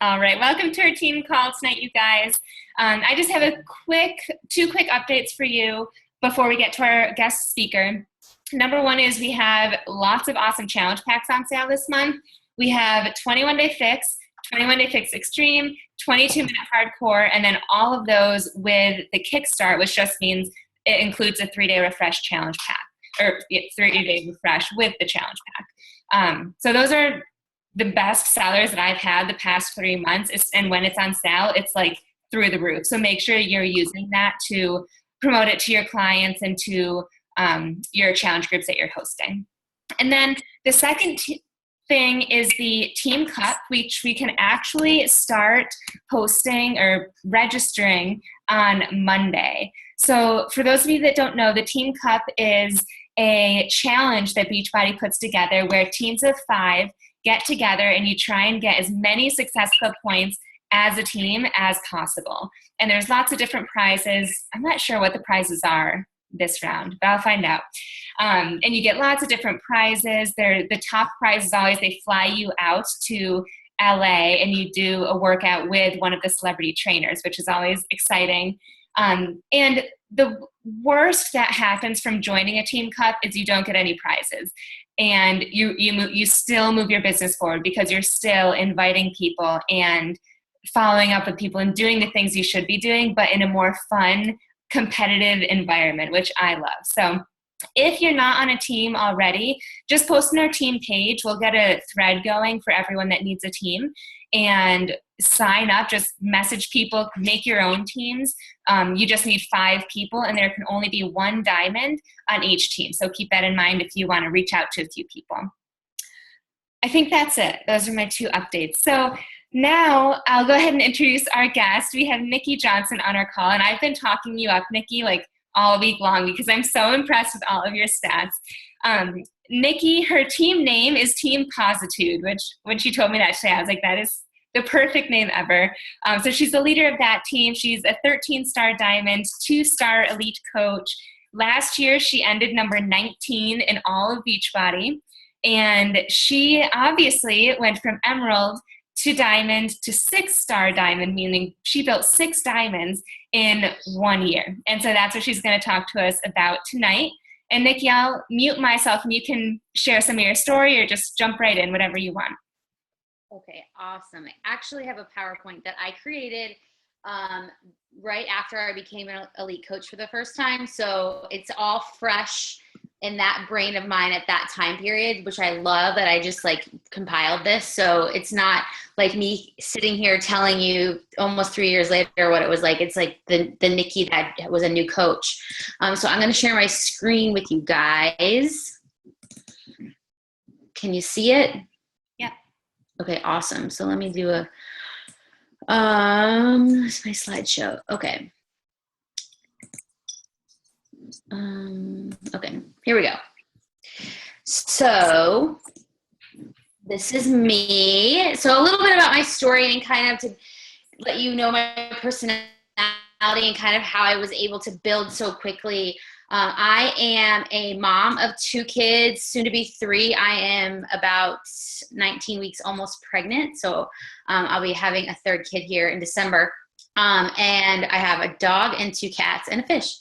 All right, welcome to our team call tonight, you guys. I just have two quick updates for you before we get to our guest speaker. Number one is we have lots of awesome challenge packs on sale this month. We have 21 Day Fix, 21 Day Fix Extreme, 22-minute Hardcore, and then all of those with the Kickstart, which just means it includes a 3-day refresh challenge pack, or 3-day refresh with the challenge pack. So those are the best sellers that I've had the past 3 months, and when it's on sale, it's like through the roof. So make sure you're using that to promote it to your clients and to your challenge groups that you're hosting. And then the second thing is the Team Cup, which we can actually start hosting or registering on Monday. So for those of you that don't know, the Team Cup is a challenge that Beachbody puts together where teams of 5 get together and you try and get as many Success Club points as a team as possible. And there's lots of different prizes. I'm not sure what the prizes are this round, but I'll find out. And you get lots of different prizes. The top prize is always they fly you out to LA and you do a workout with one of the celebrity trainers, which is always exciting. And the worst that happens from joining a Team Cup is you don't get any prizes. And you still move your business forward because you're still inviting people and following up with people and doing the things you should be doing, but in a more fun, competitive environment, which I love. So if you're not on a team already, just post on our team page. We'll get a thread going for everyone that needs a team and sign up. Just message people, make your own teams. You just need 5 people and there can only be 1 diamond on each team. So keep that in mind if you want to reach out to a few people. I think that's it. Those are my 2 updates. So now I'll go ahead and introduce our guest. We have Nikki Johnson on our call, and I've been talking you up, Nikki, like all week long because I'm so impressed with all of your stats. Nikki, her team name is Team Positude, which when she told me that today, I was like, that is the perfect name ever. So she's the leader of that team. She's a 13-star diamond, 2-star elite coach. Last year, she ended number 19 in all of Beachbody, and she obviously went from emerald to diamond to 6-star diamond, meaning she built 6 diamonds in 1 year. And so that's what she's going to talk to us about tonight. And Nikki, I'll mute myself and you can share some of your story or just jump right in, whatever you want. Okay, awesome. I actually have a PowerPoint that I created right after I became an elite coach for the first time. So it's all fresh in that brain of mine at that time period, which I love that I just like compiled this. So it's not like me sitting here telling you almost 3 years later what it was like. It's like the Nikki that was a new coach. So I'm going to share my screen with you guys. Can you see it? Yeah. Okay, awesome. So let me do a, it's my slideshow. Okay. Okay, here we go. So this is me. So a little bit about my story and kind of to let you know my personality and kind of how I was able to build so quickly. I am a mom of 2 kids, soon to be 3. I am about 19 weeks, almost pregnant. So I'll be having a 3rd kid here in December. And I have a dog and 2 cats and a fish.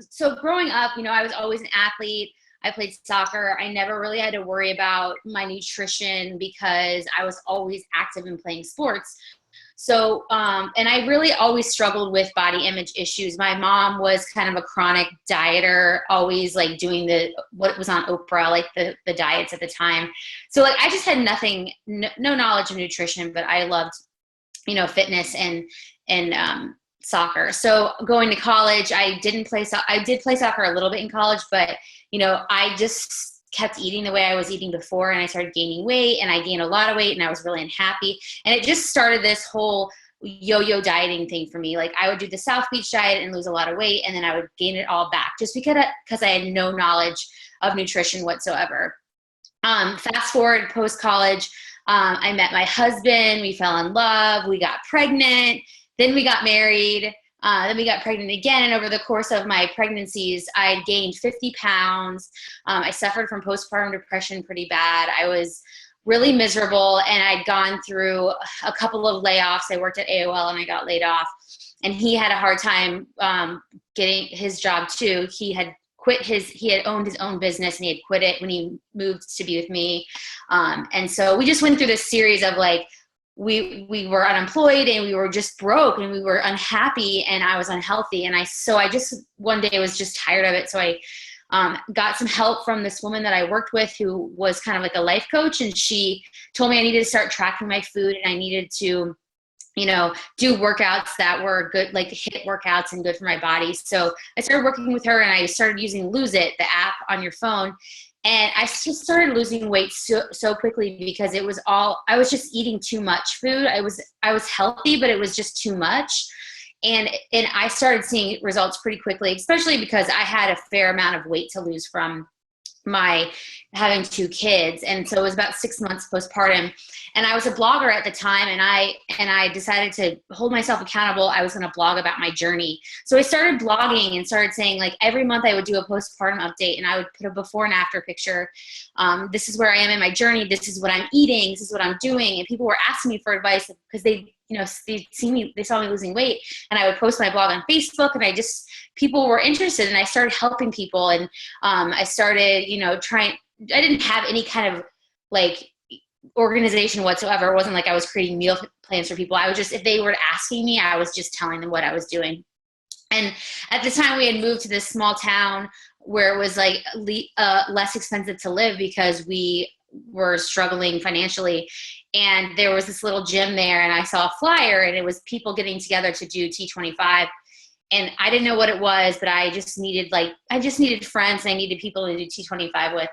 So growing up, I was always an athlete. I played soccer. I never really had to worry about my nutrition because I was always active in playing sports. So, and I really always struggled with body image issues. My mom was kind of a chronic dieter, always like doing what was on Oprah, like the diets at the time. So like, I just had no knowledge of nutrition, but I loved, fitness and soccer. So going to college, I did play soccer a little bit in college, but I just kept eating the way I was eating before, and I started gaining weight, and I gained a lot of weight, and I was really unhappy. And it just started this whole yo-yo dieting thing for me. Like I would do the South Beach diet and lose a lot of weight, and then I would gain it all back just because I had no knowledge of nutrition whatsoever. Fast forward post-college, I met my husband, we fell in love, we got pregnant, then we got married, then we got pregnant again. And over the course of my pregnancies, I gained 50 pounds. I suffered from postpartum depression pretty bad. I was really miserable. And I'd gone through a couple of layoffs. I worked at AOL and I got laid off, and he had a hard time getting his job too. He had owned his own business, and he had quit it when he moved to be with me. And so we just went through this series of like, we were unemployed and we were just broke and we were unhappy and I was unhealthy. And I just one day was just tired of it. So I got some help from this woman that I worked with who was kind of like a life coach. And she told me I needed to start tracking my food and I needed to, do workouts that were good, like HIIT workouts and good for my body. So I started working with her and I started using Lose It, the app on your phone. And I just started losing weight so quickly because I was just eating too much food. I was healthy, but it was just too much. And I started seeing results pretty quickly, especially because I had a fair amount of weight to lose from my having 2 kids. And so it was about 6 months postpartum. And I was a blogger at the time, and I decided to hold myself accountable. I was going to blog about my journey. So I started blogging and started saying, like, every month I would do a postpartum update and I would put a before and after picture. This is where I am in my journey. This is what I'm eating. This is what I'm doing. And people were asking me for advice because they saw me losing weight, and I would post my blog on Facebook, and people were interested, and I started helping people. And I started, I didn't have any kind of like organization whatsoever. It wasn't like I was creating meal plans for people. I was just, if they were asking me, I was just telling them what I was doing. And at the time we had moved to this small town where it was like less expensive to live because we were struggling financially. And there was this little gym there, and I saw a flyer, and it was people getting together to do T25. And I didn't know what it was, but I just needed friends, and I needed people to do T25 with.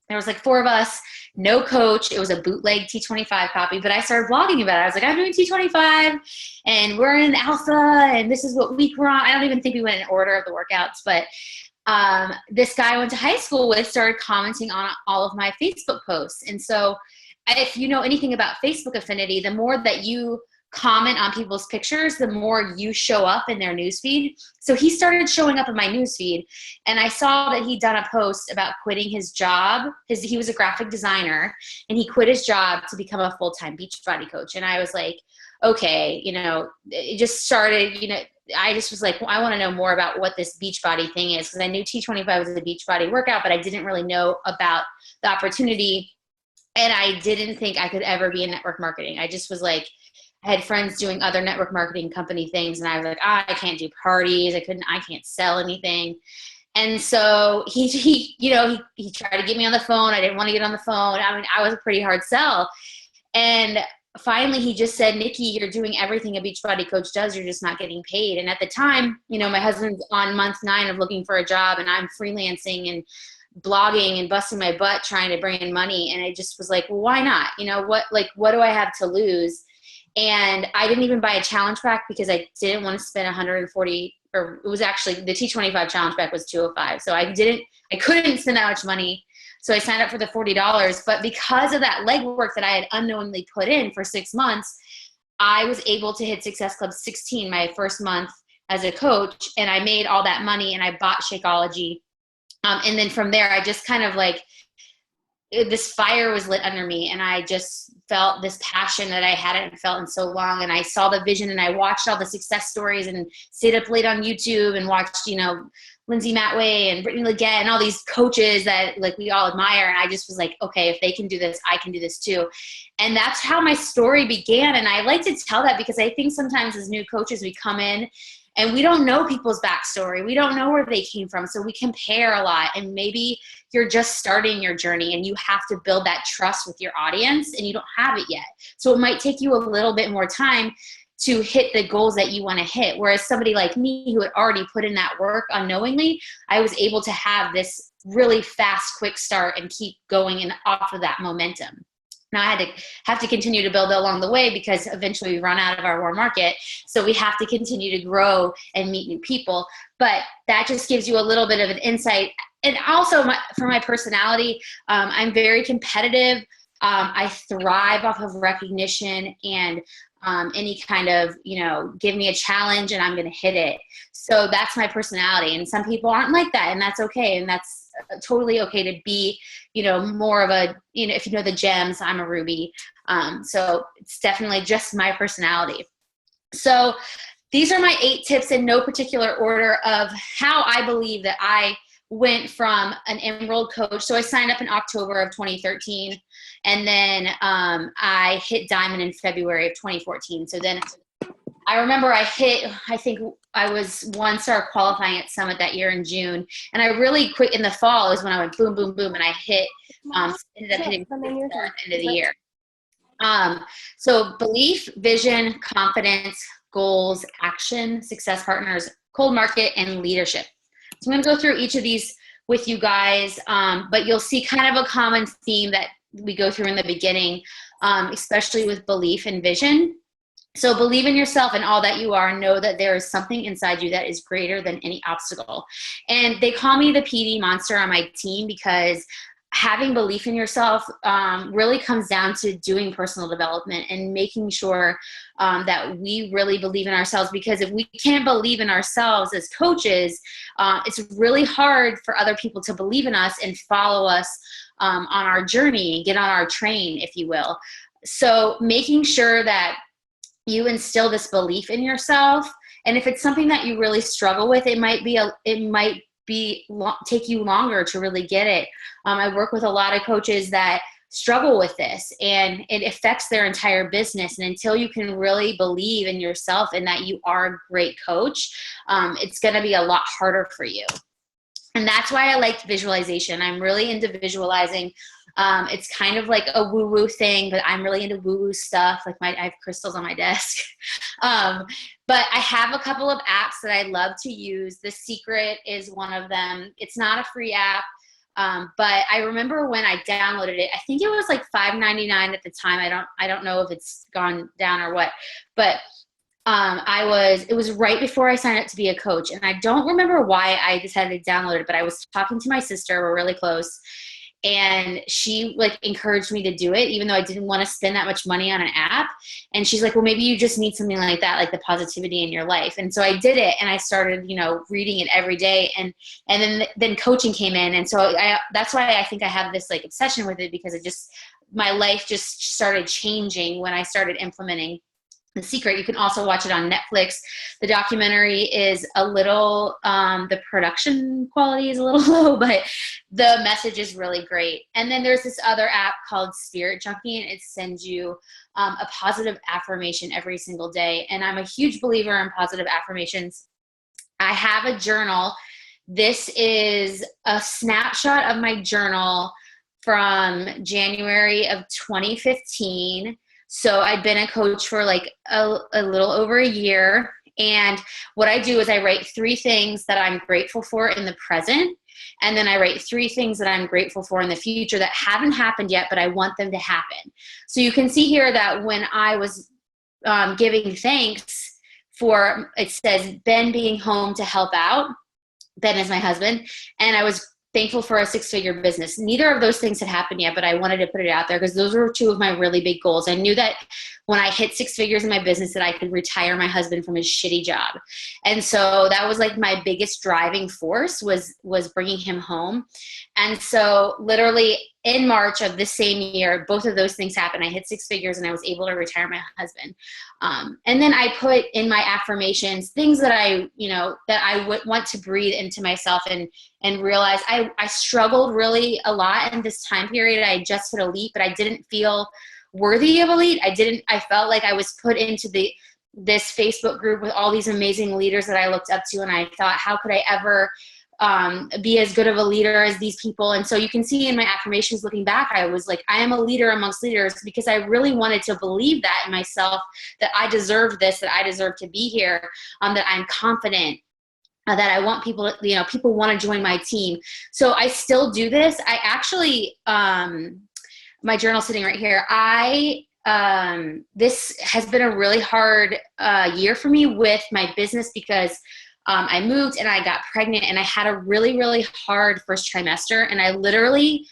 There was like 4 of us, no coach. It was a bootleg T25 copy, but I started blogging about it. I was like, I'm doing T25 and we're in alpha and this is what week we're on. I don't even think we went in order of the workouts, but this guy I went to high school with started commenting on all of my Facebook posts. And so if you know anything about Facebook affinity, the more that you comment on people's pictures, the more you show up in their newsfeed. So he started showing up in my newsfeed, and I saw that he'd done a post about quitting his job. He was a graphic designer, and he quit his job to become a full-time Beachbody coach. And I was like, okay, it just started, I just was like, well, I want to know more about what this Beachbody thing is, because I knew T25 was a Beachbody workout, but I didn't really know about the opportunity. And I didn't think I could ever be in network marketing. I just was like, I had friends doing other network marketing company things, and I was like, I can't do parties. I can't sell anything. And so he tried to get me on the phone. I didn't want to get on the phone. I mean, I was a pretty hard sell. And finally he just said, Nikki, you're doing everything a Beachbody coach does. You're just not getting paid. And at the time, my husband's on month 9 of looking for a job, and I'm freelancing and blogging and busting my butt trying to bring in money. And I just was like, well, why not? What do I have to lose? And I didn't even buy a challenge pack because I didn't want to spend 140, or it was actually the T25 challenge pack was 205. So I couldn't spend that much money. So I signed up for the $40, but because of that legwork that I had unknowingly put in for 6 months, I was able to hit Success Club 16 my first month as a coach. And I made all that money, and I bought Shakeology. And then from there, I just kind of like, this fire was lit under me, and I just felt this passion that I hadn't felt in so long. And I saw the vision, and I watched all the success stories and stayed up late on YouTube and watched, Lindsay Matway and Brittany Leggett and all these coaches that like we all admire. And I just was like, okay, if they can do this, I can do this too. And that's how my story began. And I like to tell that because I think sometimes as new coaches, we come in and we don't know people's backstory. We don't know where they came from. So we compare a lot. And maybe you're just starting your journey and you have to build that trust with your audience, and you don't have it yet. So it might take you a little bit more time to hit the goals that you want to hit. Whereas somebody like me who had already put in that work unknowingly, I was able to have this really fast, quick start and keep going and off of that momentum. Now I have to continue to build along the way because eventually we run out of our warm market. So we have to continue to grow and meet new people. But that just gives you a little bit of an insight. And also for my personality, I'm very competitive. I thrive off of recognition and any kind of, give me a challenge and I'm going to hit it. So that's my personality. And some people aren't like that, and that's okay. And that's totally okay to be, more of a, if you know the gems, I'm a Ruby. So it's definitely just my personality. So these are my 8 tips in no particular order of how I believe that I went from an Emerald coach. So I signed up in October of 2013, and then I hit Diamond in February of 2014. So then I remember I think I was 1-star qualifying at Summit that year in June. And I really quit in the fall is when I went boom, boom, boom. And I ended up hitting at the end of the year. So belief, vision, confidence, goals, action, success partners, cold market, and leadership. So I'm going to go through each of these with you guys, but you'll see kind of a common theme that we go through in the beginning, especially with belief and vision. So believe in yourself and all that you are. Know that there is something inside you that is greater than any obstacle. And they call me the PD monster on my team because having belief in yourself really comes down to doing personal development and making sure that we really believe in ourselves, because if we can't believe in ourselves as coaches, it's really hard for other people to believe in us and follow us on our journey and get on our train, if you will. So making sure that you instill this belief in yourself. And if it's something that you really struggle with, it might take you longer to really get it. I work with a lot of coaches that struggle with this, and it affects their entire business. And until you can really believe in yourself and that you are a great coach, it's going to be a lot harder for you. And that's why I liked visualization. I'm really into visualizing. It's kind of like a woo-woo thing, but I'm really into woo-woo stuff. Like I have crystals on my desk. But I have a couple of apps that I love to use. The Secret is one of them. It's not a free app, but I remember when I downloaded it, I think it was like $5.99 at the time. I don't know if it's gone down or what, but it was right before I signed up to be a coach. And I don't remember why I decided to download it, but I was talking to my sister. We're really close. And she encouraged me to do it, even though I didn't want to spend that much money on an app. And she's like, well, maybe you just need something like that, like the positivity in your life. And so I did it, and I started, reading it every day. And then coaching came in. And so that's why I think I have this obsession with it, because my life just started changing when I started implementing The Secret. You can also watch it on Netflix. The documentary is a little, the production quality is a little low, but the message is really great. And then there's this other app called Spirit Junkie, and it sends you a positive affirmation every single day. And I'm a huge believer in positive affirmations. I have a journal. This is a snapshot of my journal from January of 2015. So I'd been a coach for a little over a year. And what I do is I write 3 things that I'm grateful for in the present. And then I write 3 things that I'm grateful for in the future that haven't happened yet, but I want them to happen. So you can see here that when I was giving thanks for, it says Ben being home to help out. Ben is my husband. And I was thankful for a 6-figure business. Neither of those things had happened yet, but I wanted to put it out there because those were 2 of my really big goals. I knew that when I hit 6 figures in my business that I could retire my husband from his shitty job. And so that was my biggest driving force was bringing him home. And so literally in March of this same year, both of those things happened. I hit 6 figures and I was able to retire my husband. And then I put in my affirmations, things that I would want to breathe into myself and realize I struggled really a lot in this time period. I just hit elite, but I didn't feel worthy of elite. I felt like I was put into this Facebook group with all these amazing leaders that I looked up to. And I thought, how could I ever be as good of a leader as these people? And so you can see in my affirmations looking back, I was like, I am a leader amongst leaders, because I really wanted to believe that in myself, that I deserve this, that I deserve to be here, that I'm confident, that I want people to, people want to join my team. So I still do this. I actually, my journal sitting right here, this has been a really hard year for me with my business, because I moved and I got pregnant and I had a really, really hard first trimester. And I literally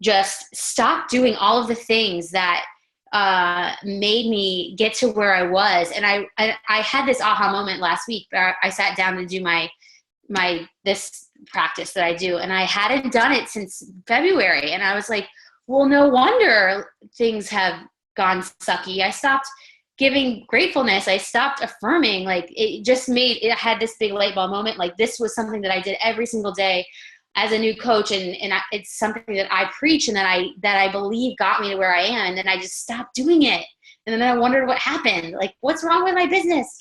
just stopped doing all of the things that made me get to where I was. And I had this aha moment last week. I sat down to do my this practice that I do. And I hadn't done it since February. And I was like, well, no wonder things have gone sucky. I stopped giving gratefulness. I stopped affirming. Like it had this big light bulb moment. Like this was something that I did every single day as a new coach. It's something that I preach and that I believe got me to where I am. And then I just stopped doing it. And then I wondered what happened. Like, what's wrong with my business?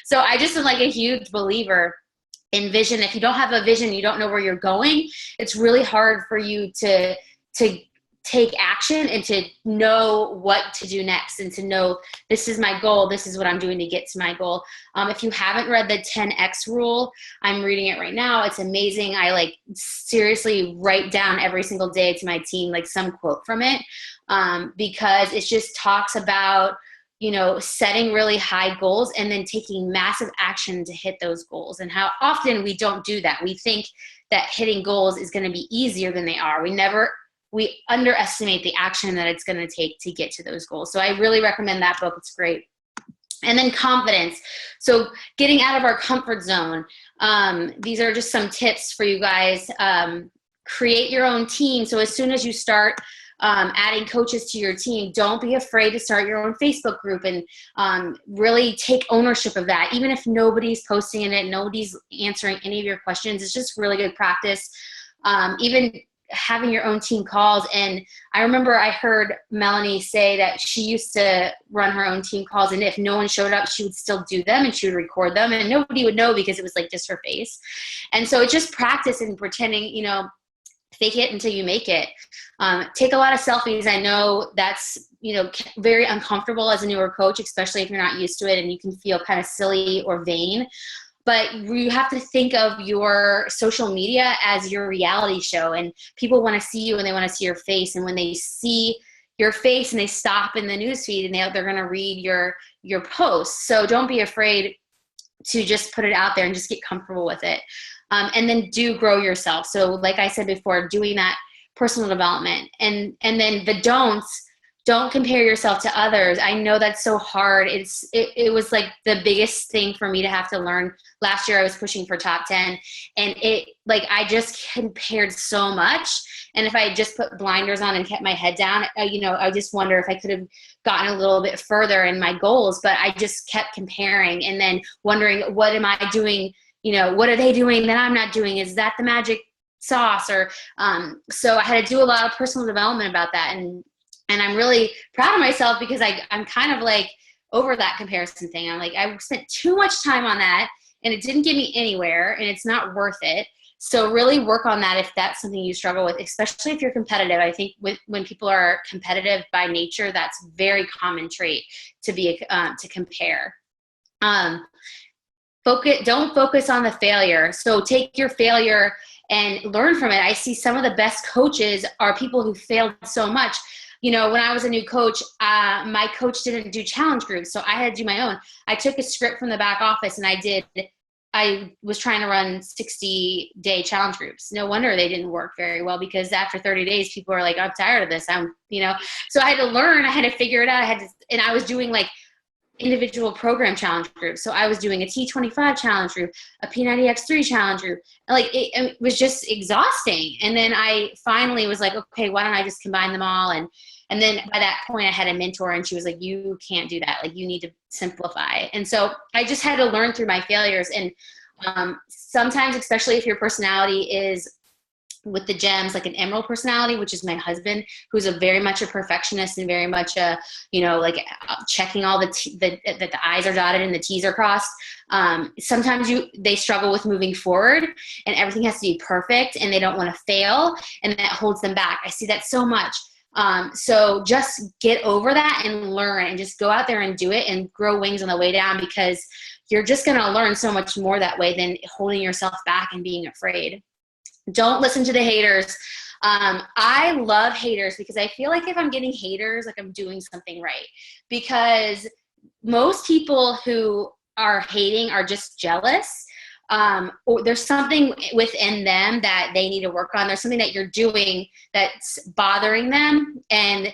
So I just am like a huge believer in vision. If you don't have a vision, you don't know where you're going, it's really hard for you to take action and to know what to do next and to know this is my goal. This is what I'm doing to get to my goal. If you haven't read the 10X rule, I'm reading it right now. It's amazing. I like seriously write down every single day to my team, like some quote from it, because it just talks about, setting really high goals and then taking massive action to hit those goals, and how often we don't do that. We think that hitting goals is going to be easier than they are. We underestimate the action that it's going to take to get to those goals. So I really recommend that book. It's great. And then confidence. So getting out of our comfort zone. These are just some tips for you guys. Create your own team. So as soon as you start adding coaches to your team, don't be afraid to start your own Facebook group and really take ownership of that. Even if nobody's posting in it, nobody's answering any of your questions, it's just really good practice. Even having your own team calls. And I remember I heard Melanie say that she used to run her own team calls, and if no one showed up, she would still do them and she would record them and nobody would know because it was like just her face. And so it's just practice and pretending, fake it until you make it. Take a lot of selfies. I know that's, very uncomfortable as a newer coach, especially if you're not used to it and you can feel kind of silly or vain. But you have to think of your social media as your reality show, and people want to see you and they want to see your face. And when they see your face and they stop in the newsfeed and they're going to read your posts. So don't be afraid to just put it out there and just get comfortable with it. And then do grow yourself. So like I said before, doing that personal development, and then the don'ts. Don't compare yourself to others. I know that's so hard. It was like the biggest thing for me to have to learn. Last year I was pushing for top 10, and I just compared so much. And if I just put blinders on and kept my head down, I just wonder if I could have gotten a little bit further in my goals, but I just kept comparing and then wondering, what am I doing? What are they doing that I'm not doing? Is that the magic sauce? Or, so I had to do a lot of personal development about that. And I'm really proud of myself because I'm kind of like over that comparison thing. I'm like, I spent too much time on that and it didn't get me anywhere and it's not worth it. So really work on that if that's something you struggle with, especially if you're competitive. I think when people are competitive by nature, that's a very common trait to compare. Don't focus on the failure. So take your failure and learn from it. I see some of the best coaches are people who failed so much. When I was a new coach, my coach didn't do challenge groups, so I had to do my own. I took a script from the back office and I was trying to run 60-day challenge groups. No wonder they didn't work very well, because after 30 days, people are like, I'm tired of this. So I had to learn, I had to figure it out. And I was doing like individual program challenge groups. So I was doing a T25 challenge group, a P90X3 challenge group. It was just exhausting. And then I finally was like, okay, why don't I just combine them all? And then by that point I had a mentor and she was like, you can't do that. Like, you need to simplify. And so I just had to learn through my failures. And sometimes, especially if your personality is with the gems, like an emerald personality, which is my husband, who's very much a perfectionist and very much checking all that the I's are dotted and the T's are crossed. Sometimes they struggle with moving forward and everything has to be perfect and they don't want to fail, and that holds them back. I see that so much. So just get over that and learn and just go out there and do it and grow wings on the way down, because you're just going to learn so much more that way than holding yourself back and being afraid. Don't listen to the haters. I love haters because I feel like if I'm getting haters, like I'm doing something right, because most people who are hating are just jealous. Or there's something within them that they need to work on. There's something that you're doing that's bothering them. And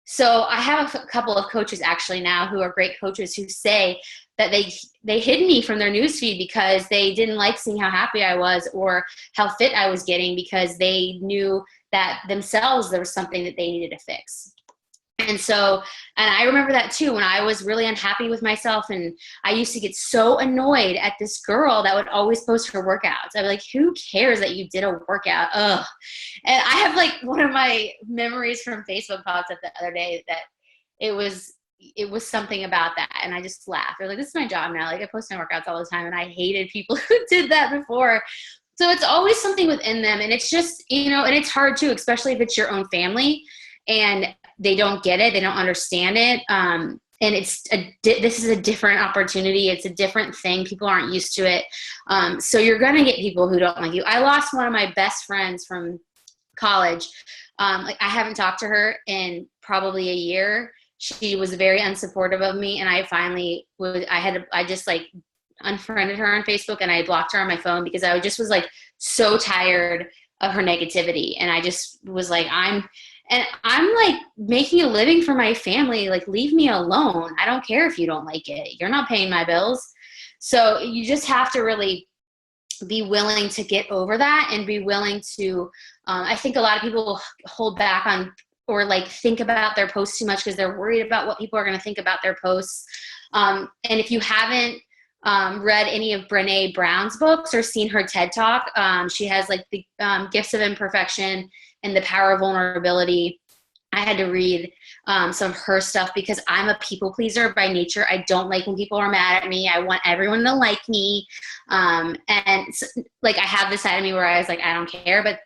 So I have a couple of coaches actually now who are great coaches who say that they hid me from their newsfeed because they didn't like seeing how happy I was or how fit I was getting, because they knew that themselves there was something that they needed to fix. And so, and I remember that too, when I was really unhappy with myself, and I used to get so annoyed at this girl that would always post her workouts. I'd be like, who cares that you did a workout? Ugh. And I have like one of my memories from Facebook popped up the other day that it was something about that. And I just laughed. I was like, this is my job now. Like, I post my workouts all the time, and I hated people who did that before. So it's always something within them. And it's just, and it's hard too, especially if it's your own family and they don't get it. They don't understand it. And this is a different opportunity. It's a different thing. People aren't used to it. So you're going to get people who don't like you. I lost one of my best friends from college. I haven't talked to her in probably a year. She was very unsupportive of me. And I finally I just like unfriended her on Facebook, and I blocked her on my phone because I just was like so tired of her negativity. And I just was like, I'm like making a living for my family. Like, leave me alone. I don't care if you don't like it. You're not paying my bills. So you just have to really be willing to get over that and be willing to, I think a lot of people hold back on or like think about their posts too much because they're worried about what people are going to think about their posts. And if you haven't read any of Brene Brown's books or seen her TED Talk, she has like the Gifts of Imperfection and The Power of Vulnerability. I had to read some of her stuff because I'm a people pleaser by nature. I don't like when people are mad at me. I want everyone to like me. And so, like, I have this side of me where I was like, I don't care. But,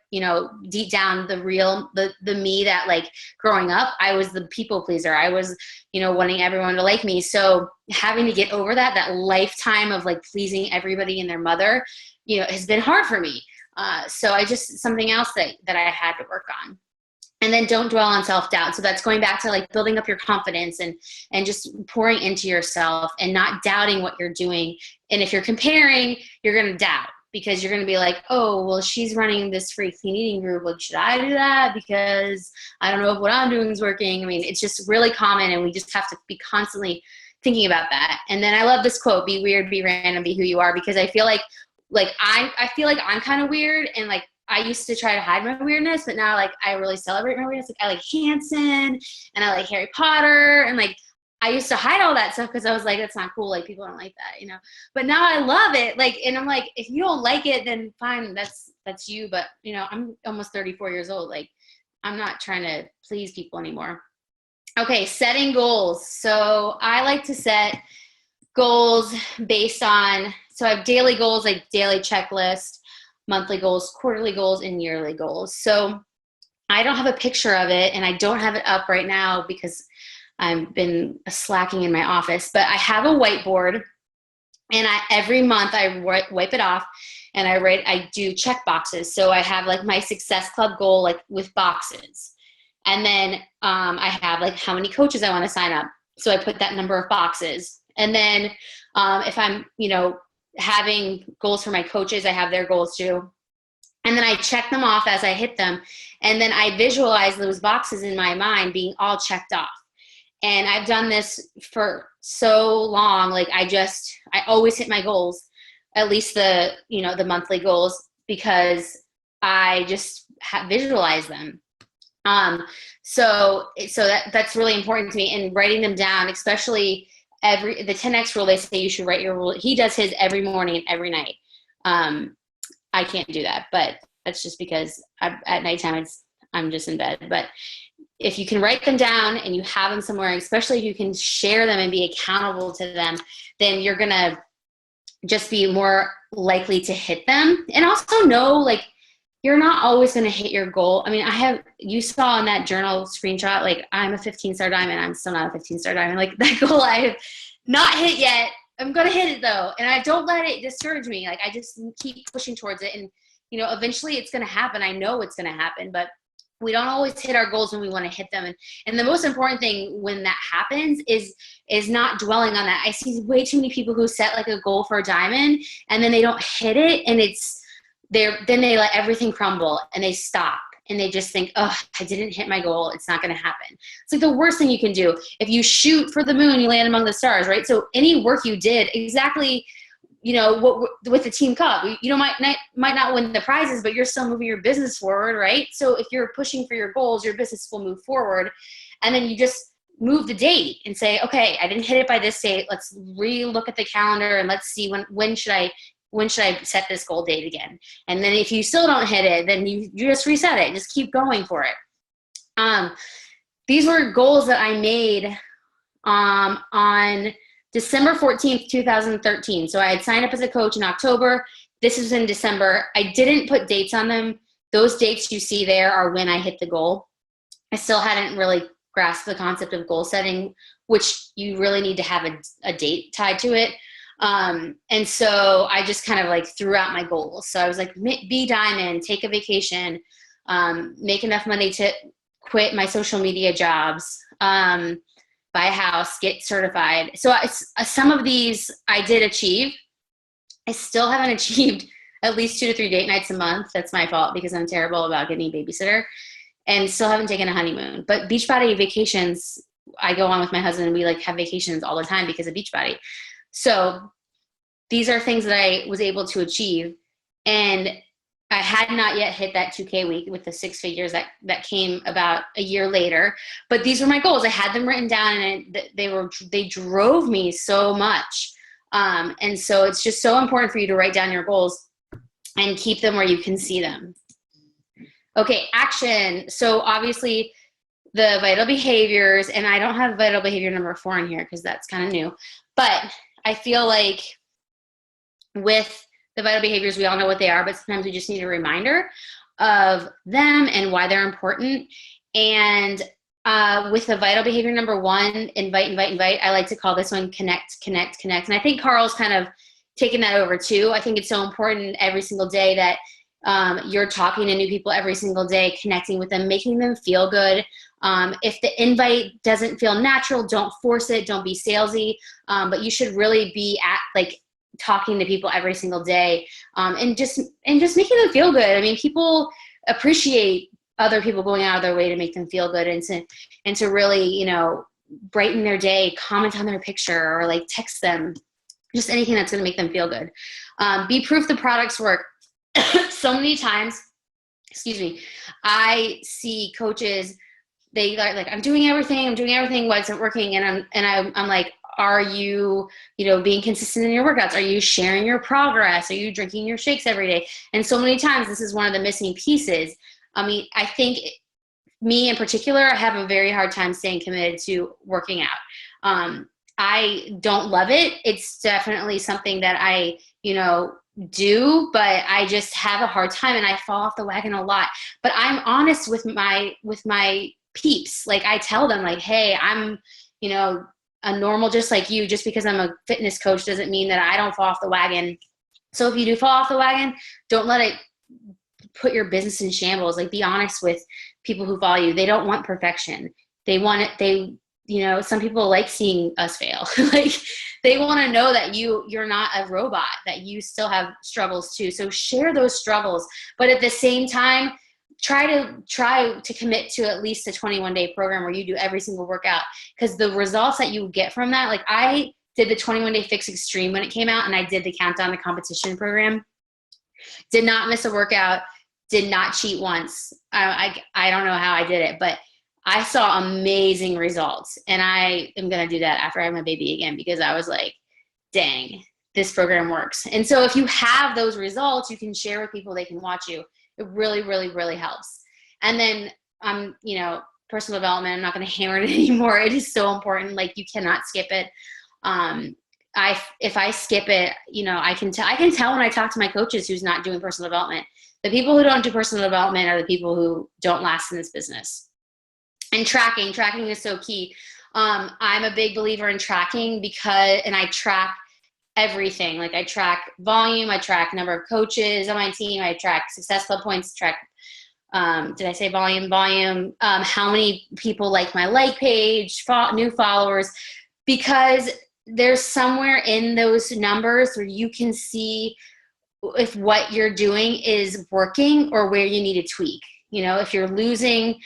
deep down, the me that, like, growing up, I was the people pleaser. I was, wanting everyone to like me. So having to get over that lifetime of, like, pleasing everybody and their mother, has been hard for me. So something else that I had to work on. And then don't dwell on self-doubt. So that's going back to like building up your confidence and just pouring into yourself and not doubting what you're doing. And if you're comparing, you're going to doubt because you're going to be like, oh, well, she's running this free clean eating group. Like, should I do that? Because I don't know if what I'm doing is working. I mean, it's just really common, and we just have to be constantly thinking about that. And then I love this quote, be weird, be random, be who you are, because I feel like I feel like I'm kind of weird, and like, I used to try to hide my weirdness, but now, like, I really celebrate my weirdness. Like, I like Hanson and I like Harry Potter, and like, I used to hide all that stuff because I was like, that's not cool. Like, people don't like that, But now I love it. Like, and I'm like, if you don't like it, then fine, that's you. But I'm almost 34 years old. Like, I'm not trying to please people anymore. Okay, setting goals. So I like to set goals based on. So I have daily goals, like daily checklist, monthly goals, quarterly goals, and yearly goals. So I don't have a picture of it, and I don't have it up right now because I've been slacking in my office, but I have a whiteboard, and every month I wipe it off, and I do check boxes. So I have like my Success Club goal, like with boxes. And then I have like how many coaches I want to sign up. So I put that number of boxes. And then if I'm, having goals for my coaches, I have their goals too. And then I check them off as I hit them. And then I visualize those boxes in my mind being all checked off. And I've done this for so long. Like, I always hit my goals, at least the monthly goals, because I just visualize them. So that's really important to me, and writing them down, especially the 10X rule. They say you should write your rule. He does his every morning and every night. I can't do that, but that's just because at nighttime I'm just in bed. But if you can write them down and you have them somewhere, especially if you can share them and be accountable to them, then you're going to just be more likely to hit them. And also know, like, you're not always going to hit your goal. I mean, you saw in that journal screenshot, like, I'm a 15-star diamond. I'm still not a 15-star diamond. Like, that goal I have not hit yet. I'm going to hit it though. And I don't let it discourage me. Like, I just keep pushing towards it. And, eventually it's going to happen. I know it's going to happen, but we don't always hit our goals when we want to hit them. And the most important thing when that happens is not dwelling on that. I see way too many people who set like a goal for a diamond and then they don't hit it, and then they let everything crumble and they stop. and they just think, oh, I didn't hit my goal. It's not going to happen. It's like the worst thing you can do. If you shoot for the moon, you land among the stars, right? So any work you did exactly, what with the team cup, might not win the prizes, but you're still moving your business forward, right? So if you're pushing for your goals, your business will move forward. And then you just move the date and say, okay, I didn't hit it by this date. Let's re-look at the calendar and let's see when should I set this goal date again? And then if you still don't hit it, then you just reset it. Just keep going for it. These were goals that I made on December 14th, 2013. So I had signed up as a coach in October. This was in December. I didn't put dates on them. Those dates you see there are when I hit the goal. I still hadn't really grasped the concept of goal setting, which you really need to have a date tied to it. And so I just kind of like threw out my goals. So I was like, be diamond, take a vacation, make enough money to quit my social media jobs, buy a house, get certified. So some of these I did achieve. I still haven't achieved at least 2 to 3 date nights a month. That's my fault because I'm terrible about getting a babysitter, and still haven't taken a honeymoon. But Beachbody vacations, I go on with my husband and we like have vacations all the time because of Beachbody. So these are things that I was able to achieve. And I had not yet hit that 2K week with the 6 figures that came about a year later. But these were my goals. I had them written down, and they drove me so much. And so it's just so important for you to write down your goals and keep them where you can see them. Okay, action. So obviously the vital behaviors, and I don't have vital behavior number 4 in here because that's kind of new. But I feel like with the vital behaviors, we all know what they are, but sometimes we just need a reminder of them and why they're important. And with the vital behavior number 1, invite, I like to call this one connect. And I think Carl's kind of taken that over too. I think it's so important every single day that you're talking to new people every single day, connecting with them, making them feel good. If the invite doesn't feel natural, don't force it. Don't be salesy. But you should really be talking to people every single day, and just making them feel good. I mean, people appreciate other people going out of their way to make them feel good and to really, brighten their day, comment on their picture, or text them, just anything that's going to make them feel good. Be proof the products work. So many times, I see coaches, they are like, I'm doing everything, why isn't it working? And I'm like, are you, being consistent in your workouts? Are you sharing your progress? Are you drinking your shakes every day? And so many times this is one of the missing pieces. I mean, I think me in particular, I have a very hard time staying committed to working out. I don't love it. It's definitely something that I, do, but I just have a hard time and I fall off the wagon a lot. But I'm honest with my peeps. I tell them hey, I'm, a normal just like you. Just because I'm a fitness coach doesn't mean that I don't fall off the wagon. So if you do fall off the wagon, don't let it put your business in shambles. Be honest with people who follow you. They don't want perfection. They want it. Some people like seeing us fail. They want to know that you're not a robot, that you still have struggles too. So share those struggles, but at the same time, try to commit to at least a 21-day program where you do every single workout, because the results that you get from that, I did the 21-day fix extreme when it came out, and I did the countdown to competition program, did not miss a workout, did not cheat once. I don't know how I did it, but I saw amazing results, and I am going to do that after I have my baby again, because I was like, dang, this program works. And so if you have those results, you can share with people, they can watch you. It really, really, really helps. And then, personal development, I'm not going to hammer it anymore. It is so important. You cannot skip it. If I skip it, I can tell when I talk to my coaches who's not doing personal development. The people who don't do personal development are the people who don't last in this business. And tracking is so key. I'm a big believer in tracking and I track everything. I track volume, I track number of coaches on my team, I track Success Club points, did I say volume? How many people like my page, new followers, because there's somewhere in those numbers where you can see if what you're doing is working or where you need to tweak. if you're losing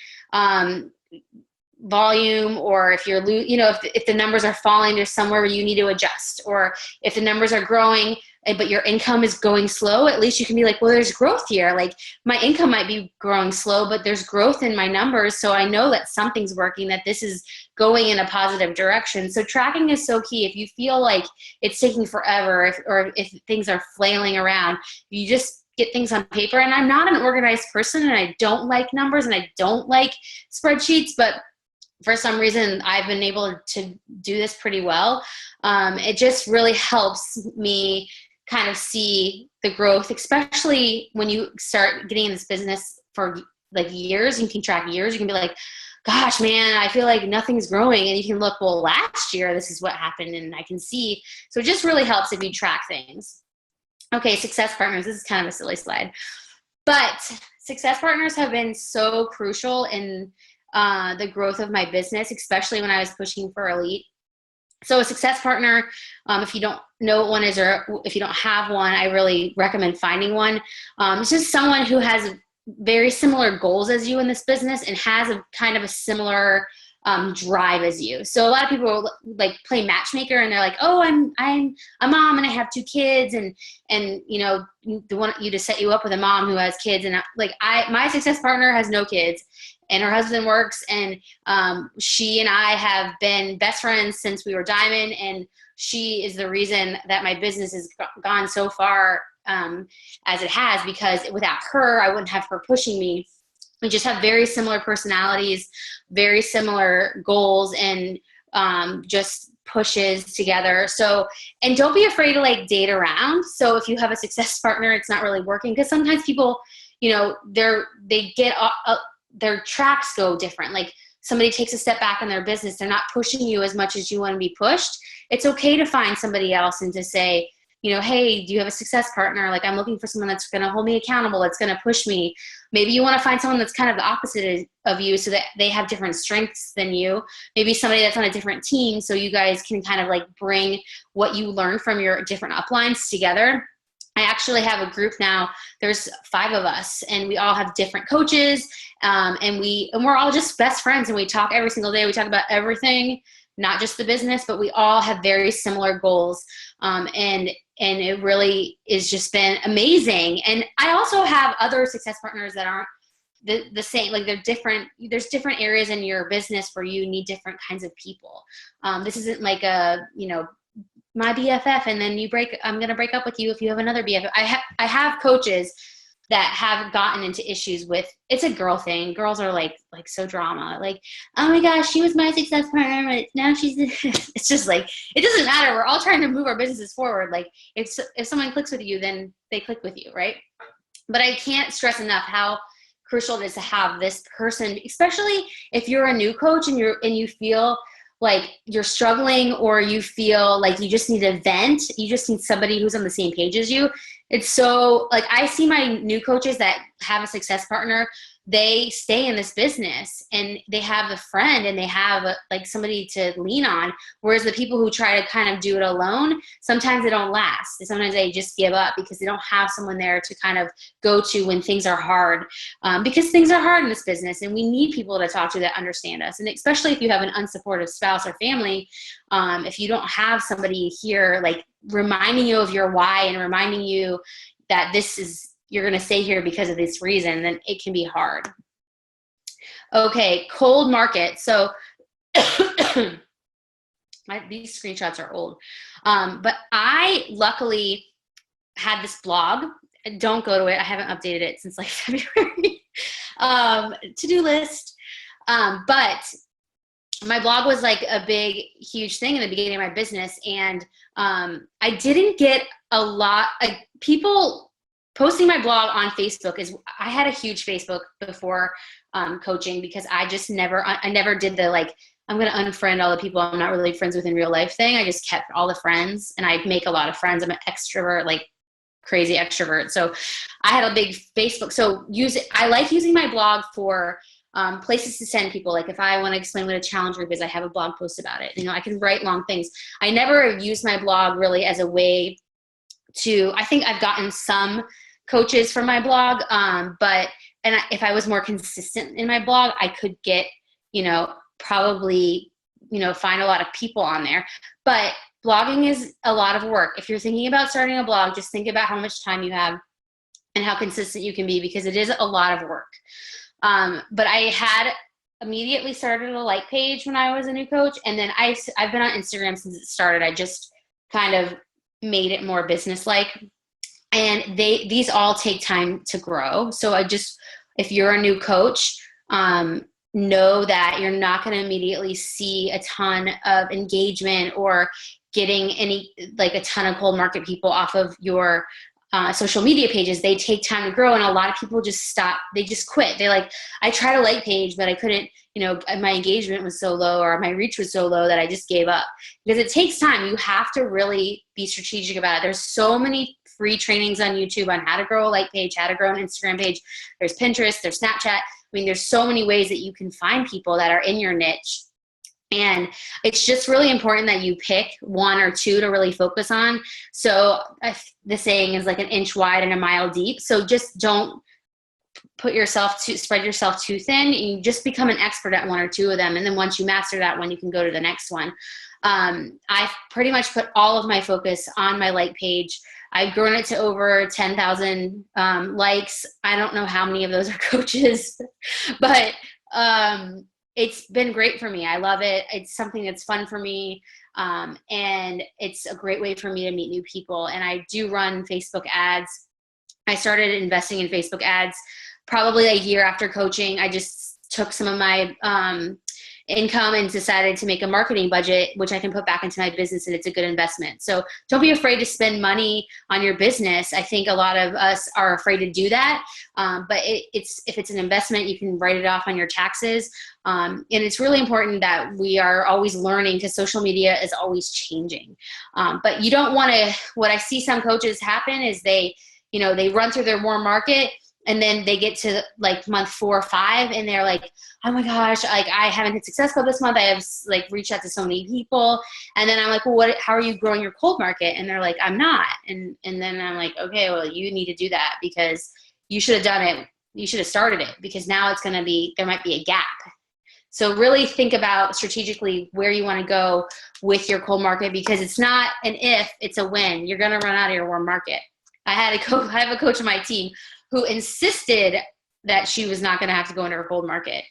volume, or if you're, if the numbers are falling, there's somewhere where you need to adjust. Or if the numbers are growing, but your income is going slow, at least you can be like, well, there's growth here. Like my income might be growing slow, but there's growth in my numbers. So I know that something's working, that this is going in a positive direction. So tracking is so key. If you feel like it's taking forever, or if things are flailing around, you just get things on paper. And I'm not an organized person, and I don't like numbers, and I don't like spreadsheets, but for some reason I've been able to do this pretty well. It just really helps me kind of see the growth, especially when you start getting in this business for like years. You can track years. You can be like, gosh, man, I feel like nothing's growing. And you can look, well, last year, this is what happened. And I can see. So it just really helps if you track things. Okay, success partners. This is kind of a silly slide. But success partners have been so crucial in the growth of my business, especially when I was pushing for elite. So a success partner, if you don't know what one is, or if you don't have one, I really recommend finding one. It's just someone who has very similar goals as you in this business, and has a kind of a similar drive as you. So a lot of people like play matchmaker, and they're like, oh, I'm a mom and I have 2 kids, and they want you to set you up with a mom who has kids. And my success partner has no kids, and her husband works, and she and I have been best friends since we were diamond, and she is the reason that my business has gone so far as it has, because without her, I wouldn't have her pushing me. We just have very similar personalities, very similar goals, and just pushes together. So, and don't be afraid to like date around. So if you have a success partner, it's not really working, because sometimes people, they get their tracks go different. Like somebody takes a step back in their business, they're not pushing you as much as you want to be pushed. It's okay to find somebody else and to say, hey, do you have a success partner? Like, I'm looking for someone that's going to hold me accountable, that's going to push me. Maybe you want to find someone that's kind of the opposite of you, so that they have different strengths than you. Maybe somebody that's on a different team, so you guys can kind of like bring what you learned from your different uplines together. I actually have a group now. There's 5 of us, and we all have different coaches, and we're all just best friends, and we talk every single day. We talk about everything, not just the business, but we all have very similar goals. And it really has just been amazing. And I also have other success partners that aren't the same. Like they're different. There's different areas in your business where you need different kinds of people. This isn't like my BFF, and then I'm going to break up with you if you have another BFF. I have coaches that have gotten into issues with, it's a girl thing. Girls are like so drama. Like, oh my gosh, she was my success partner, but now she's, it's just like, it doesn't matter. We're all trying to move our businesses forward. Like if someone clicks with you, then they click with you, right? But I can't stress enough how crucial it is to have this person, especially if you're a new coach and you feel like you're struggling, or you feel like you just need a vent. You just need somebody who's on the same page as you. It's so, like, I see my new coaches that have a success partner, they stay in this business and they have a friend and they have like somebody to lean on. Whereas the people who try to kind of do it alone, sometimes they don't last. Sometimes they just give up because they don't have someone there to kind of go to when things are hard, because things are hard in this business and we need people to talk to that understand us. And especially if you have an unsupportive spouse or family, if you don't have somebody here, like reminding you of your why and reminding you that you're going to stay here because of this reason, then it can be hard. Okay, cold market. So these screenshots are old. But I luckily had this blog. Don't go to it. I haven't updated it since like February. To-do list. But my blog was like a big, huge thing in the beginning of my business. And I didn't get a lot of people posting my blog on Facebook. I had a huge Facebook before coaching, because I never did the like, I'm going to unfriend all the people I'm not really friends with in real life thing. I just kept all the friends, and I make a lot of friends. I'm an extrovert, like crazy extrovert. So I had a big Facebook. So I like using my blog for places to send people. Like if I want to explain what a challenge group is, I have a blog post about it. I can write long things. I never used my blog really as a way to, I think I've gotten some coaches from my blog, but if I was more consistent in my blog, I could get, probably, find a lot of people on there. But blogging is a lot of work. If you're thinking about starting a blog, just think about how much time you have and how consistent you can be, because it is a lot of work. But I had immediately started a like page when I was a new coach. And then I've been on Instagram since it started. I just kind of made it more business-like. And these all take time to grow. So if you're a new coach, know that you're not going to immediately see a ton of engagement or getting a ton of cold market people off of your social media pages. They take time to grow, and a lot of people just stop. They just quit. They're like, I tried a like page, but I couldn't, my engagement was so low or my reach was so low that I just gave up. Because it takes time. You have to really be strategic about it. There's so many free trainings on YouTube on how to grow a like page, how to grow an Instagram page. There's Pinterest, there's Snapchat. There's so many ways that you can find people that are in your niche. And it's just really important that you pick one or two to really focus on. So the saying is like an inch wide and a mile deep. So just don't spread yourself too thin. You just become an expert at one or two of them. And then once you master that one, you can go to the next one. I've pretty much put all of my focus on my like page. I've grown it to over 10,000 likes. I don't know how many of those are coaches, but it's been great for me. I love it. It's something that's fun for me. And it's a great way for me to meet new people. And I do run Facebook ads. I started investing in Facebook ads probably a year after coaching. I just took some of my income and decided to make a marketing budget, which I can put back into my business, and it's a good investment. So don't be afraid to spend money on your business. I think a lot of us are afraid to do that. But if it's an investment, you can write it off on your taxes. And it's really important that we are always learning, because social media is always changing. But you don't want to, what I see some coaches happen is they run through their warm market, and then they get to like month 4 or 5, and they're like, oh my gosh, like I haven't hit Success Club this month. I have like reached out to so many people. And then I'm like, well, how are you growing your cold market? And they're like, I'm not. And then I'm like, okay, well, you need to do that, because you should have done it. You should have started it, because now there might be a gap. So really think about strategically where you want to go with your cold market, because it's not an if, it's a when. You're going to run out of your warm market. I have a coach on my team who insisted that she was not going to have to go into her cold market.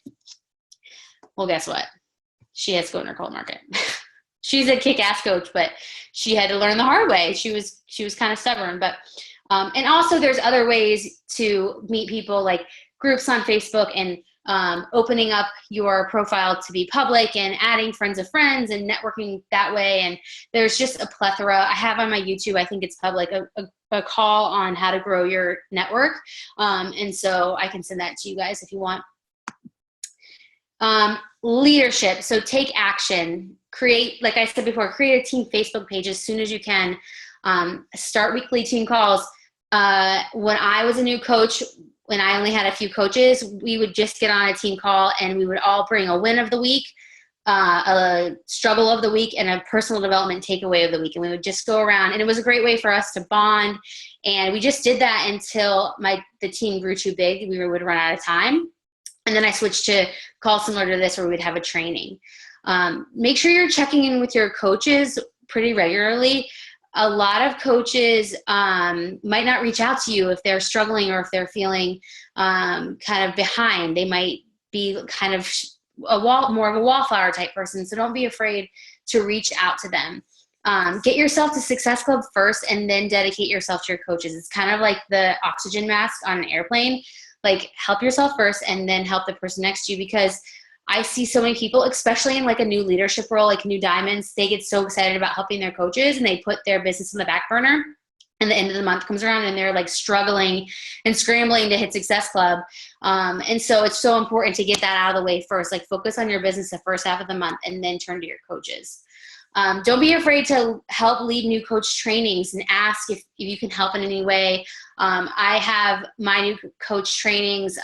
Well, guess what? She has to go into her cold market. She's a kick-ass coach, but she had to learn the hard way. She was kind of stubborn, but and also there's other ways to meet people, like groups on Facebook and opening up your profile to be public and adding friends of friends and networking that way. And there's just a plethora. I have on my YouTube, I think it's public, a call on how to grow your network. And so I can send that to you guys if you want. Leadership. So take action. Like I said before, create a team Facebook page as soon as you can. Start weekly team calls. When I was a new coach, when I only had a few coaches, we would just get on a team call and we would all bring a win of the week, a struggle of the week, and a personal development takeaway of the week. And we would just go around, and it was a great way for us to bond. And we just did that until the team grew too big. We would run out of time. And then I switched to calls similar to this, where we would have a training. Make sure you're checking in with your coaches pretty regularly. A lot of coaches might not reach out to you if they're struggling or if they're feeling kind of behind. They might be kind of more of a wallflower type person. So don't be afraid to reach out to them. Get yourself to Success Club first, and then dedicate yourself to your coaches. It's kind of like the oxygen mask on an airplane. Like, help yourself first and then help the person next to you, because I see so many people, especially in like a new leadership role, like new diamonds, they get so excited about helping their coaches and they put their business on the back burner. And the end of the month comes around and they're like struggling and scrambling to hit Success Club. And so it's so important to get that out of the way first. Like, focus on your business the first half of the month and then turn to your coaches. Don't be afraid to help lead new coach trainings and ask if you can help in any way. I have my new coach trainings.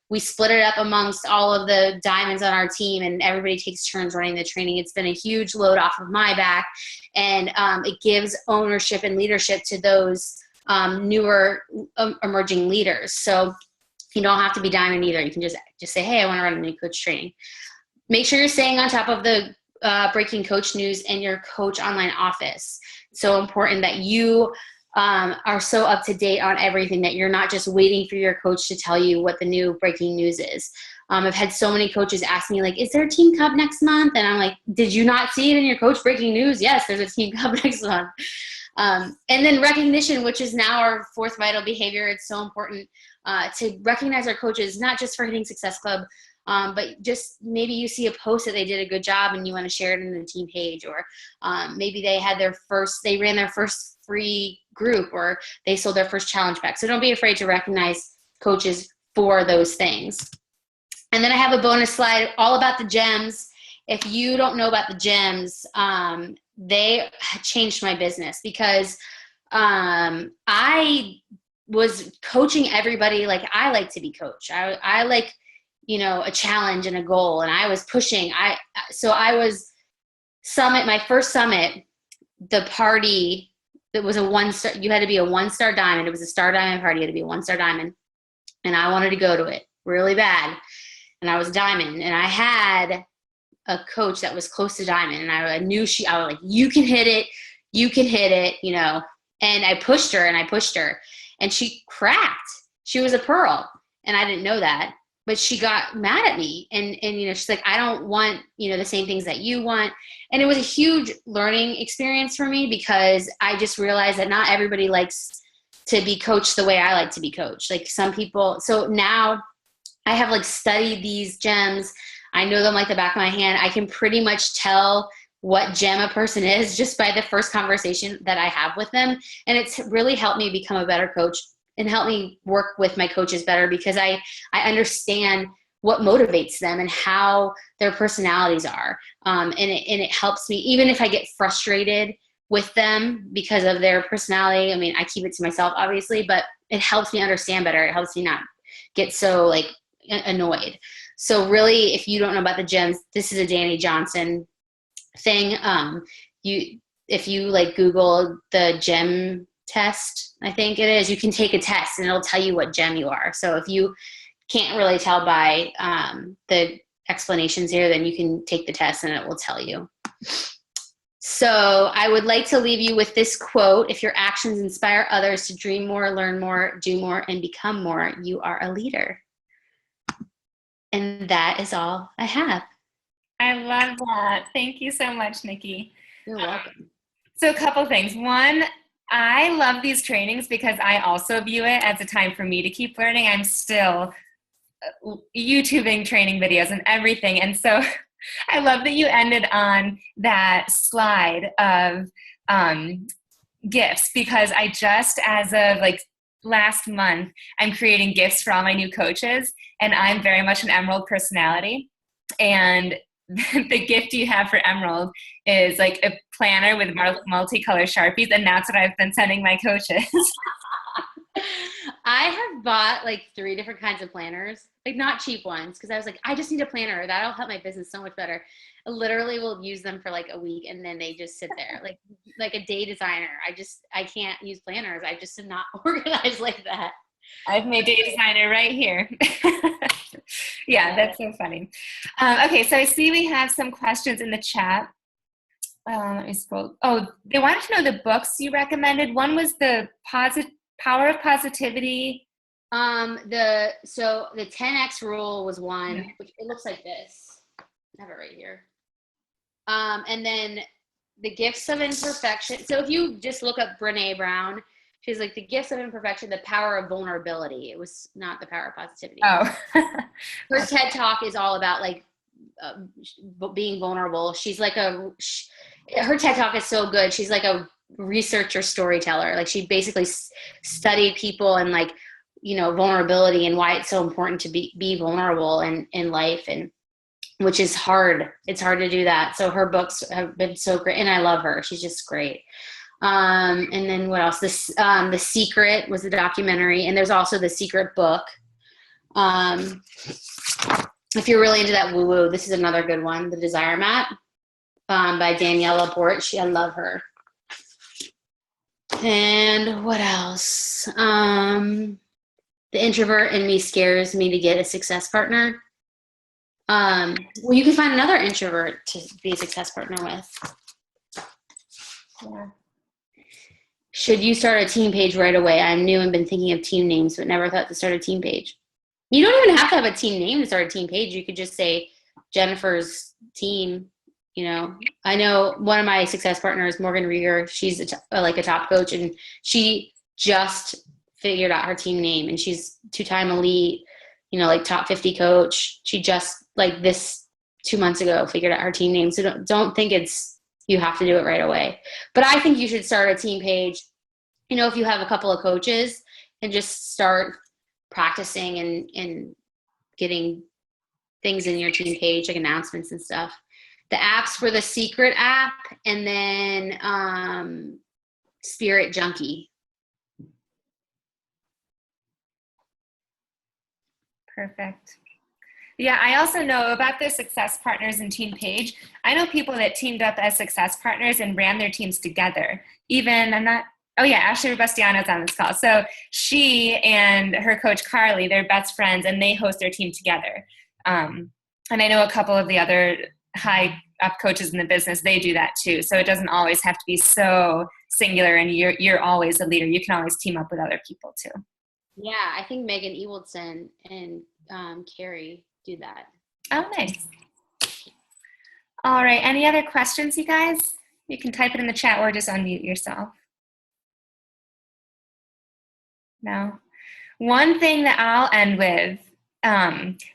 We split it up amongst all of the diamonds on our team, and everybody takes turns running the training. It's been a huge load off of my back, and it gives ownership and leadership to those newer emerging leaders. So You don't have to be diamond either. You can just say, hey, I want to run a new coach training. Make sure you're staying on top of the breaking coach news in your coach online office. So important that you are so up to date on everything, that you're not just waiting for your coach to tell you what the new breaking news is. I've had so many coaches ask me, like, is there a team cup next month? And I'm like, did you not see it in your coach breaking news? Yes, there's a team cup next month. And then recognition, which is now our fourth vital behavior. It's so important to recognize our coaches, not just for Hitting Success Club, but just maybe you see a post that they did a good job and you want to share it in the team page, or maybe they ran their first free group, or they sold their first challenge pack. So don't be afraid to recognize coaches for those things. And then I have a bonus slide all about the gems. If you don't know about the gems, they changed my business, because I was coaching everybody like I like to be coached. I like, a challenge and a goal, and I was pushing. So I was my first summit, the party, that was a 1-star, you had to be a 1-star diamond. It was a star diamond party. You had to be a 1-star diamond. And I wanted to go to it really bad. And I was diamond, and I had a coach that was close to diamond, and I knew I was like, you can hit it, and I pushed her and she cracked. She was a pearl, and I didn't know that, but she got mad at me, and she's like, I don't want, the same things that you want. And it was a huge learning experience for me, because I just realized that not everybody likes to be coached the way I like to be coached. Like some people, so now I have studied these gems. I know them like the back of my hand. I can pretty much tell what gem a person is just by the first conversation that I have with them. And it's really helped me become a better coach and help me work with my coaches better, because I understand what motivates them and how their personalities are. And it helps me, even if I get frustrated with them because of their personality. I mean, I keep it to myself, obviously, but it helps me understand better. It helps me not get so annoyed. So really, if you don't know about the gems, this is a Danny Johnson thing. If you Google the gem test, I think it is, you can take a test and it'll tell you what gem you are. So if you can't really tell by the explanations here, then you can take the test and it will tell you. So I would like to leave you with this quote: if your actions inspire others to dream more, learn more, do more, and become more, you are a leader. And that is all I have. I love that. Thank you so much, Nikki. You're welcome. So a couple things. One, I love these trainings because I also view it as a time for me to keep learning. I'm still YouTubing training videos and everything. And so I love that you ended on that slide of gifts, because I just, as of last month, I'm creating gifts for all my new coaches, and I'm very much an Emerald personality. And the gift you have for Emerald is a planner with multicolor Sharpies, and that's what I've been sending my coaches. I have bought 3 different kinds of planners, not cheap ones, because I was I just need a planner. That'll help my business so much better. I literally will use them for a week, and then they just sit there like a day designer. I can't use planners. I just am not organized like that. I have my day designer right here. Yeah, that's so funny. Okay, so I see we have some questions in the chat. Let me scroll. Oh, they wanted to know the books you recommended. One was the Power of Positivity. The 10X rule was one, which it looks like this. I have it right here. And then the Gifts of Imperfection. So if you just look up Brene Brown, she's the Gifts of Imperfection, the Power of Vulnerability. It was not the Power of Positivity. Oh. Her TED Talk is all about being vulnerable. She's her TED Talk is so good. She's a researcher storyteller. She basically studied people and vulnerability and why it's so important to be vulnerable in life, and which is hard. It's hard to do that. So her books have been so great, and I love her. She's just great. And then what else? The Secret was the documentary, and there's also The Secret book. If you're really into that woo-woo, this is another good one, The Desire Map, by Danielle Laporte. I love her. And what else? the introvert in me scares me to get a success partner. Well, you can find another introvert to be a success partner with. Yeah. Should you start a team page right away? I'm new and been thinking of team names, but never thought to start a team page. You don't even have to have a team name to start a team page. You could just say Jennifer's team. You know, I know one of my success partners, Morgan Rieger, she's like a top coach, and she just figured out her team name, and she's 2-time elite, you know, like top 50 coach. She just like this 2 months ago figured out her team name. So don't think you have to do it right away. But I think you should start a team page, you know, if you have a couple of coaches, and just start practicing and getting things in your team page, like announcements and stuff. The apps were the Secret app, and then Spirit Junkie. Perfect. Yeah, I also know about the success partners and team page. I know people that teamed up as success partners and ran their teams together. Ashley Robustiano's on this call. So she and her coach Carly, they're best friends, and they host their team together. And I know a couple of the other high up coaches in the business, they do that too. So it doesn't always have to be so singular and you're always a leader. You can always team up with other people too. Yeah, I think Megan Ewaldson and Carrie do that. Oh, nice. All right. Any other questions, you guys? You can type it in the chat or just unmute yourself. No. One thing that I'll end with,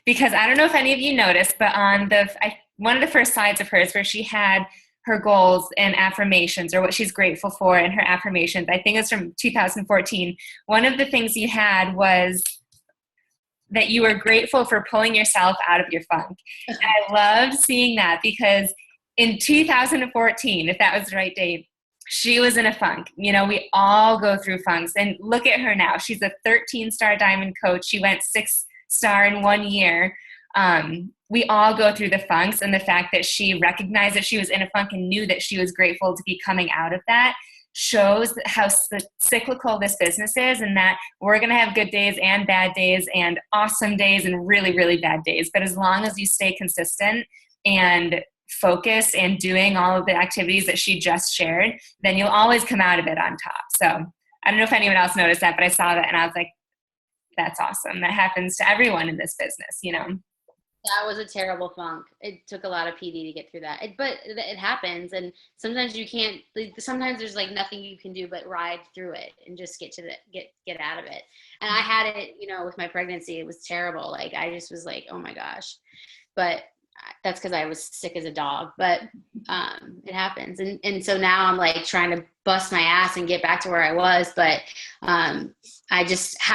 because I don't know if any of you noticed, but on one of the first slides of hers where she had her goals and affirmations, or what she's grateful for in her affirmations, I think it's from 2014. One of the things you had was that you were grateful for pulling yourself out of your funk. And I loved seeing that, because in 2014, if that was the right date, she was in a funk. You know, we all go through funks, and look at her now. She's a 13-star diamond coach. She went 6-star in 1 year. We all go through the funks, and the fact that she recognized that she was in a funk and knew that she was grateful to be coming out of that shows how cyclical this business is, and that we're going to have good days and bad days and awesome days and really, really bad days. But as long as you stay consistent and focused and doing all of the activities that she just shared, then you'll always come out of it on top. So I don't know if anyone else noticed that, but I saw that and I was like, that's awesome. That happens to everyone in this business, you know. That was a terrible funk. It took a lot of PD to get through that. But it happens, and sometimes you can't. Sometimes there's like nothing you can do but ride through it and just get out of it. And I had it, you know, with my pregnancy. It was terrible. Like I just was like, oh my gosh. But that's because I was sick as a dog. But it happens, and so now I'm like trying to bust my ass and get back to where I was. But I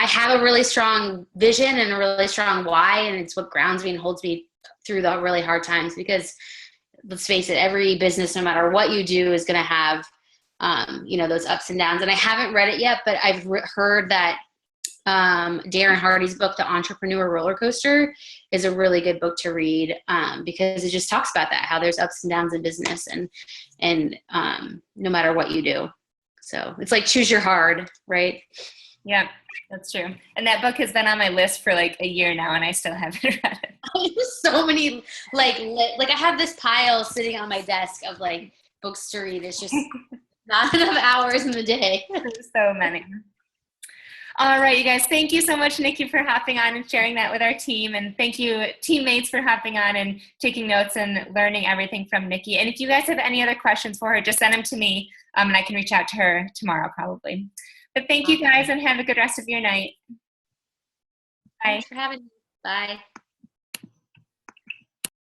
have a really strong vision and a really strong why, and it's what grounds me and holds me through the really hard times. Because let's face it, every business, no matter what you do, is going to have, you know, those ups and downs. And I haven't read it yet, but I've heard that Darren Hardy's book, The Entrepreneur Roller Coaster, is a really good book to read, because it just talks about that, how there's ups and downs in business, and no matter what you do. So it's like choose your hard, right? Yeah, that's true. And that book has been on my list for like a year now, and I still haven't read it. There's so many, like I have this pile sitting on my desk of like books to read. It's just not enough hours in the day. There's so many. All right, you guys, thank you so much, Nikki, for hopping on and sharing that with our team. And thank you, teammates, for hopping on and taking notes and learning everything from Nikki. And if you guys have any other questions for her, just send them to me, and I can reach out to her tomorrow probably. But thank you guys, and have a good rest of your night. Bye. Thanks for having me. Bye.